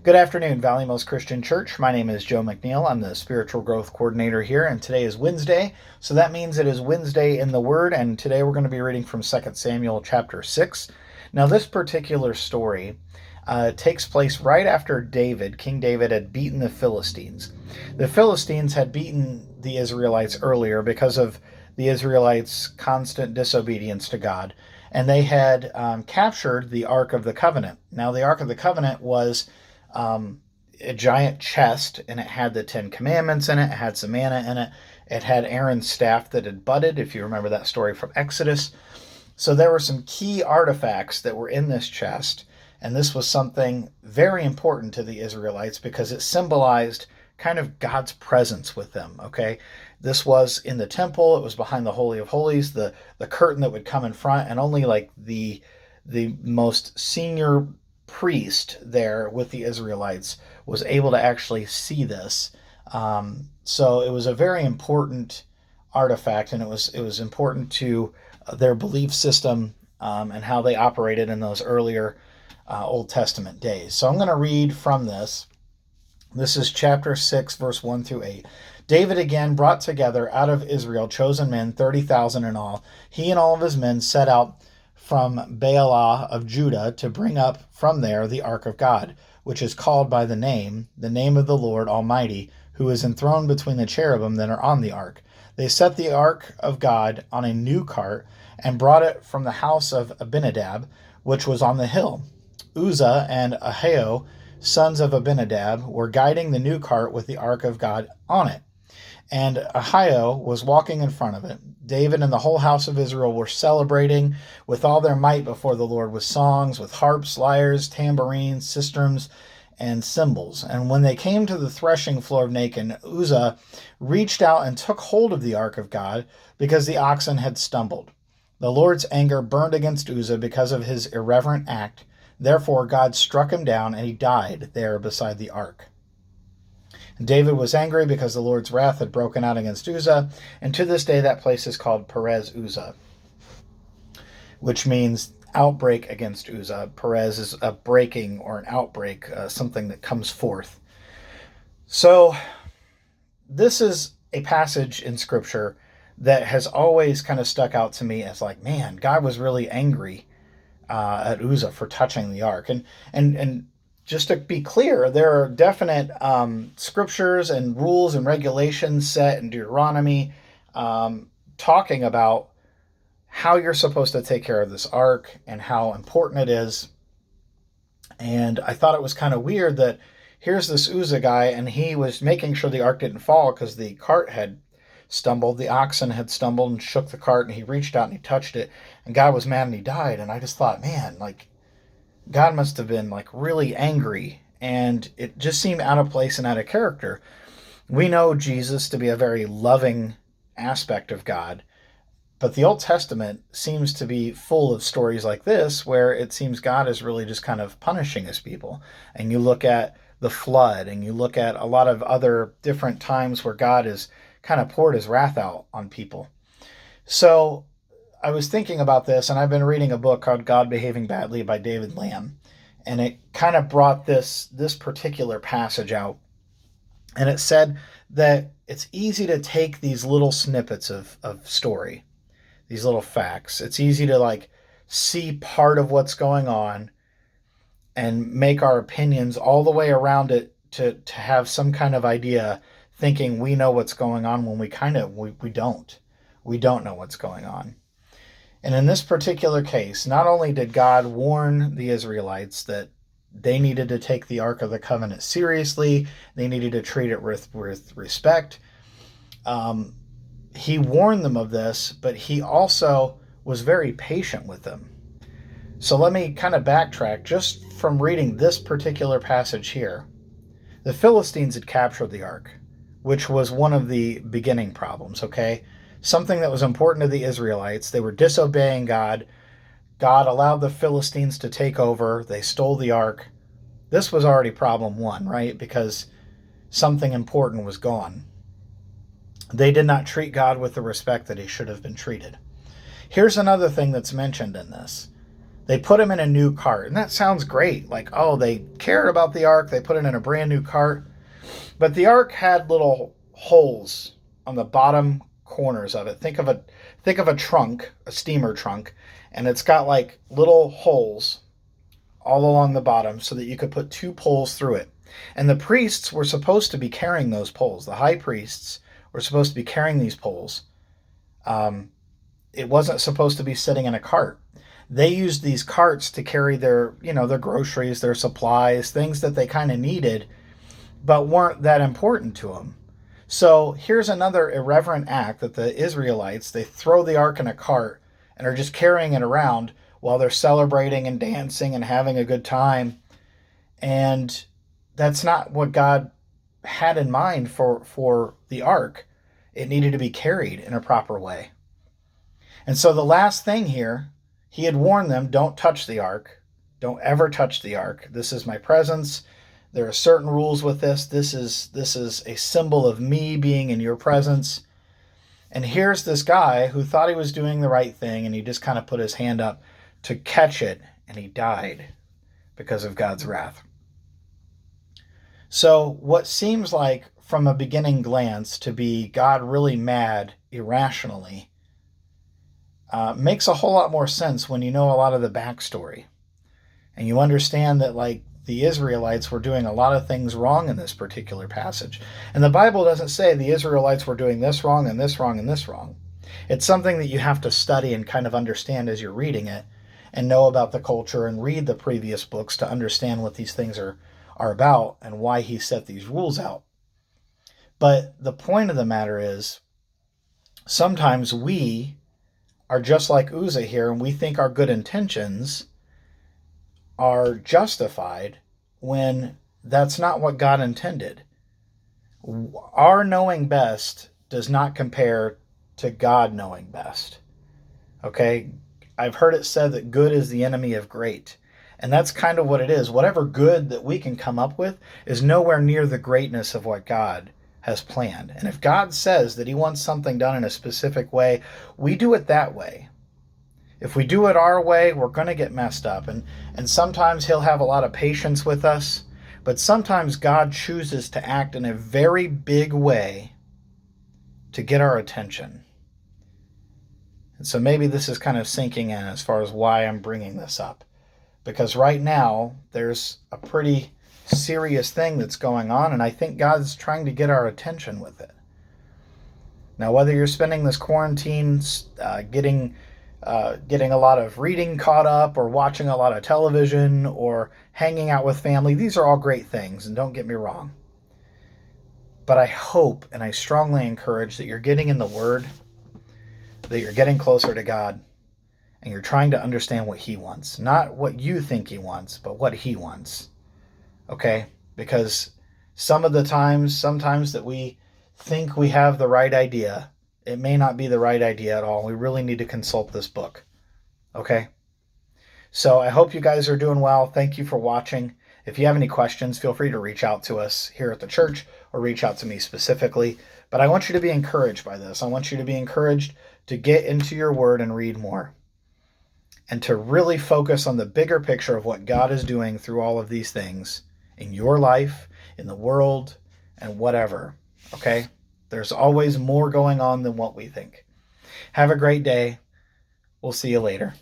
Good afternoon, Valley Mills Christian Church. My name is Joe McNeil. I'm the spiritual growth coordinator here, and today is Wednesday. So that means it is Wednesday in the Word, and today we're going to be reading from 2 Samuel chapter 6. Now, this particular story takes place right after King David, had beaten the Philistines. The Philistines had beaten the Israelites earlier because of the Israelites' constant disobedience to God, and they had captured the Ark of the Covenant. Now, the Ark of the Covenant was a giant chest, and it had the Ten Commandments in it. It had some manna in it. It had Aaron's staff that had budded, if you remember that story from Exodus. So there were some key artifacts that were in this chest, and this was something very important to the Israelites because it symbolized kind of God's presence with them, okay? This was in the temple. It was behind the Holy of Holies, the curtain that would come in front, and only like the most senior priest there with the Israelites was able to actually see this. So it was a very important artifact, and it was important to their belief system and how they operated in those earlier Old Testament days. So I'm going to read from this. This is chapter 6, verse 1 through 8. David again brought together out of Israel chosen men, 30,000 in all. He and all of his men set out from Baalah of Judah to bring up from there the ark of God, which is called by the name of the Lord Almighty, who is enthroned between the cherubim that are on the ark. They set the ark of God on a new cart and brought it from the house of Abinadab, which was on the hill. Uzzah and Ahio, sons of Abinadab, were guiding the new cart with the ark of God on it, and Ahio was walking in front of it. David and the whole house of Israel were celebrating with all their might before the Lord with songs, with harps, lyres, tambourines, sistrums, and cymbals. And when they came to the threshing floor of Nacon, Uzzah reached out and took hold of the ark of God because the oxen had stumbled. The Lord's anger burned against Uzzah because of his irreverent act. Therefore God struck him down, and he died there beside the ark. David was angry because the Lord's wrath had broken out against Uzzah, and to this day that place is called Perez Uzzah, which means outbreak against Uzzah. Perez is a breaking or an outbreak, something that comes forth. So this is a passage in Scripture that has always kind of stuck out to me as like, man, God was really angry at Uzzah for touching the ark. And just to be clear, there are definite scriptures and rules and regulations set in Deuteronomy talking about how you're supposed to take care of this ark and how important it is. And I thought it was kind of weird that here's this Uzzah guy, and he was making sure the ark didn't fall because the cart had stumbled. The oxen had stumbled and shook the cart, and he reached out and he touched it, and God was mad and he died. And I just thought, man, like, God must have been like really angry, and it just seemed out of place and out of character. We know Jesus to be a very loving aspect of God, but the Old Testament seems to be full of stories like this where it seems God is really just kind of punishing his people. And you look at the flood, and you look at a lot of other different times where God has kind of poured his wrath out on people. So I was thinking about this, and I've been reading a book called God Behaving Badly by David Lamb, and it kind of brought this particular passage out. And it said that it's easy to take these little snippets of story, these little facts. It's easy to like see part of what's going on and make our opinions all the way around it to have some kind of idea, thinking we know what's going on when we don't. We don't know what's going on. And in this particular case, not only did God warn the Israelites that they needed to take the Ark of the Covenant seriously, they needed to treat it with respect. He warned them of this, but he also was very patient with them. So let me kind of backtrack just from reading this particular passage here. The Philistines had captured the Ark, which was one of the beginning problems, okay? Something that was important to the Israelites. They were disobeying God. God allowed the Philistines to take over. They stole the ark. This was already problem one, right? Because something important was gone. They did not treat God with the respect that he should have been treated. Here's another thing that's mentioned in this. They put him in a new cart. And that sounds great. Like, oh, they cared about the ark. They put it in a brand new cart. But the ark had little holes on the bottom corners of it. Think of a trunk, a steamer trunk, and it's got like little holes all along the bottom so that you could put two poles through it. And the priests were supposed to be carrying those poles. The high priests were supposed to be carrying these poles. It wasn't supposed to be sitting in a cart. They used these carts to carry their, their groceries, their supplies, things that they kind of needed, but weren't that important to them. So here's another irreverent act that the Israelites, they throw the ark in a cart and are just carrying it around while they're celebrating and dancing and having a good time. And that's not what God had in mind for the ark. It needed to be carried in a proper way. And so the last thing here, he had warned them, don't touch the ark. Don't ever touch the ark. This is my presence. There are certain rules with this. This is a symbol of me being in your presence. And here's this guy who thought he was doing the right thing, and he just kind of put his hand up to catch it, and he died because of God's wrath. So what seems like from a beginning glance to be God really mad irrationally makes a whole lot more sense when you know a lot of the backstory. And you understand that, like, the Israelites were doing a lot of things wrong in this particular passage. And the Bible doesn't say the Israelites were doing this wrong and this wrong and this wrong. It's something that you have to study and kind of understand as you're reading it and know about the culture and read the previous books to understand what these things are about and why he set these rules out. But the point of the matter is, sometimes we are just like Uzzah here, and we think our good intentions are justified when that's not what God intended. Our knowing best does not compare to God knowing best. Okay? I've heard it said that good is the enemy of great. And that's kind of what it is. Whatever good that we can come up with is nowhere near the greatness of what God has planned. And if God says that he wants something done in a specific way, we do it that way. If we do it our way, we're going to get messed up. And sometimes he'll have a lot of patience with us, but sometimes God chooses to act in a very big way to get our attention. And so maybe this is kind of sinking in as far as why I'm bringing this up. Because right now, there's a pretty serious thing that's going on, and I think God's trying to get our attention with it. Now, whether you're spending this quarantine getting a lot of reading caught up, or watching a lot of television, or hanging out with family, these are all great things, and don't get me wrong. But I hope and I strongly encourage that you're getting in the Word, that you're getting closer to God, and you're trying to understand what he wants. Not what you think he wants, but what he wants. Okay? Because sometimes that we think we have the right idea, it may not be the right idea at all. We really need to consult this book. Okay? So I hope you guys are doing well. Thank you for watching. If you have any questions, feel free to reach out to us here at the church or reach out to me specifically. But I want you to be encouraged by this. I want you to be encouraged to get into your word and read more, and to really focus on the bigger picture of what God is doing through all of these things in your life, in the world, and whatever. Okay? There's always more going on than what we think. Have a great day. We'll see you later.